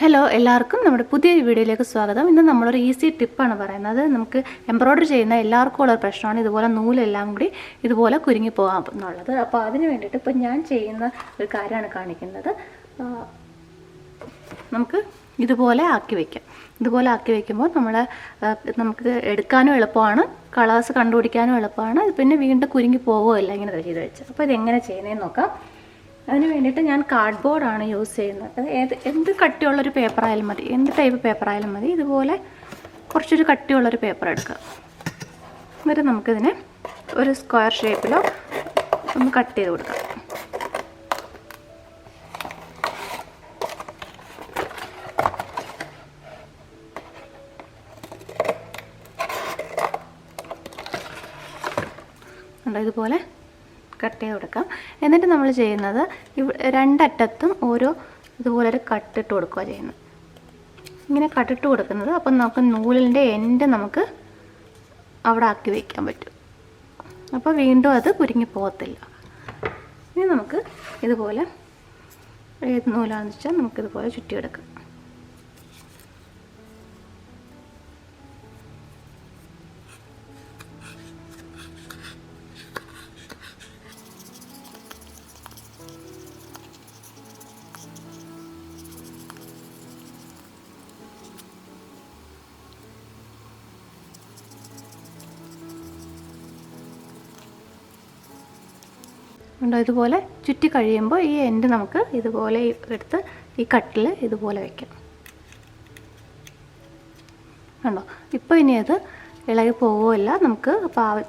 Hello എല്ലാവർക്കും നമ്മുടെ പുതിയൊരു വീഡിയോയിലേക്ക് സ്വാഗതം. ഇന്ന് നമ്മളൊരു ഈസി ടിപ്പാണ് പറയുന്നത്. നമുക്ക് എംബ്രോയ്ഡറി ചെയ്യുന്ന എല്ലാവർക്കും ഉള്ള പ്രശ്നമാണ് ഇതുപോലെ നൂലെല്ലാം കൂടി ഇതുപോലെ കുരുങ്ങി പോകാം എന്നുള്ളത്. അപ്പോൾ അതിന് വേണ്ടിയിട്ട് ഇപ്പോൾ ഞാൻ ചെയ്യുന്ന ഒരു കാര്യമാണ് കാണിക്കുന്നത്. നമുക്ക് ഇതുപോലെ ആക്കി വയ്ക്കാം. ഇതുപോലെ ആക്കി വയ്ക്കുമ്പോൾ നമുക്ക് എടുക്കാനും എളുപ്പമാണ്, കളേഴ്സ് കണ്ടുപിടിക്കാനും എളുപ്പമാണ്. പിന്നെ വീണ്ടും കുരുങ്ങി പോകുകയില്ല ഇങ്ങനെ ചെയ്ത് വെച്ച്. അപ്പോൾ ഇതെങ്ങനെ ചെയ്യുന്നതെന്ന് നോക്കാം. അതിന് വേണ്ടിയിട്ട് ഞാൻ കാർഡ്ബോർഡാണ് യൂസ് ചെയ്യുന്നത്. എന്ത് കട്ടിയുള്ളൊരു പേപ്പറായാലും മതി, എന്ത് ടൈപ്പ് പേപ്പറായാലും മതി. ഇതുപോലെ കുറച്ചൊരു കട്ടിയുള്ളൊരു പേപ്പർ എടുക്കുക. എന്നിട്ട് നമുക്കിതിനെ ഒരു സ്ക്വയർ ഷേപ്പിലോ ഒന്ന് കട്ട് ചെയ്ത് കൊടുക്കാം. ഇതുപോലെ കട്ട് ചെയ്ത് കൊടുക്കാം. എന്നിട്ട് നമ്മൾ ചെയ്യുന്നത് രണ്ടറ്റത്തും ഓരോ ഇതുപോലൊരു കട്ടിട്ട് കൊടുക്കുക ചെയ്യുന്നത്. ഇങ്ങനെ കട്ടിട്ട് കൊടുക്കുന്നത് അപ്പം നമുക്ക് നൂലിൻ്റെ എൻഡ് നമുക്ക് അവിടെ ആക്കി വയ്ക്കാൻ പറ്റും. അപ്പോൾ വീണ്ടും അത് കുരുങ്ങി പോകത്തില്ല. ഇനി നമുക്ക് ഇതുപോലെ ഏത് നൂലാണെന്ന് വെച്ചാൽ നമുക്കിതുപോലെ ചുറ്റിയെടുക്കാം. ഉണ്ടോ? ഇതുപോലെ ചുറ്റി കഴിയുമ്പോൾ ഈ എൻഡ് നമുക്ക് ഇതുപോലെ എടുത്ത് ഈ കട്ടിൽ ഇതുപോലെ വയ്ക്കാം. കണ്ടോ? ഇപ്പോൾ ഇനി അത് ഇളകി പോവുകയില്ല. നമുക്ക്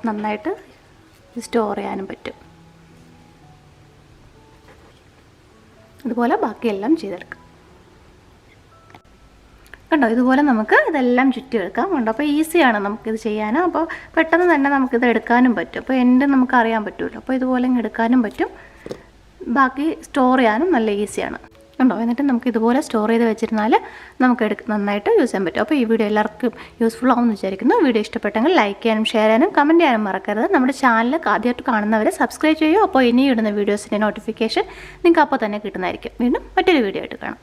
നന്നായിട്ട് സ്റ്റോർ ചെയ്യാനും പറ്റും. ഇതുപോലെ ബാക്കിയെല്ലാം ചെയ്തെടുക്കാം. കണ്ടോ? ഇതുപോലെ നമുക്ക് ഇതെല്ലാം ചുറ്റിയെടുക്കാം. കണ്ടോ? അപ്പോൾ ഈസിയാണ് നമുക്കിത് ചെയ്യാൻ. അപ്പോൾ പെട്ടെന്ന് തന്നെ നമുക്കിത് എടുക്കാനും പറ്റും. അപ്പോൾ എൻ്റെ നമുക്ക് അറിയാൻ പറ്റുമല്ലോ. അപ്പോൾ ഇതുപോലെ എടുക്കാനും പറ്റും. ബാക്കി സ്റ്റോർ ചെയ്യാനും നല്ല ഈസിയാണ്. കണ്ടോ? എന്നിട്ട് നമുക്ക് ഇതുപോലെ സ്റ്റോർ ചെയ്ത് വെച്ചിരുന്നാൽ നമുക്ക് നന്നായിട്ട് യൂസ് ചെയ്യാൻ പറ്റും. അപ്പോൾ ഈ വീഡിയോ എല്ലാവർക്കും യൂസ്ഫുൾ ആവുമെന്ന് വിചാരിക്കുന്നു. വീഡിയോ ഇഷ്ടപ്പെട്ടെങ്കിൽ ലൈക്ക് ചെയ്യാനും ഷെയർ ചെയ്യാനും കമൻറ്റ് ചെയ്യാനും മറക്കരുത്. നമ്മുടെ ചാനൽ ആദ്യമായിട്ട് കാണുന്നവരെ സബ്സ്ക്രൈബ് ചെയ്യുമോ. അപ്പോൾ ഇനി ഇടുന്ന വീഡിയോസിൻ്റെ നോട്ടിഫിക്കേഷൻ നിങ്ങൾക്ക് അപ്പോൾ തന്നെ കിട്ടുന്നതായിരിക്കും. വീണ്ടും മറ്റൊരു വീഡിയോ ആയിട്ട് കാണാം.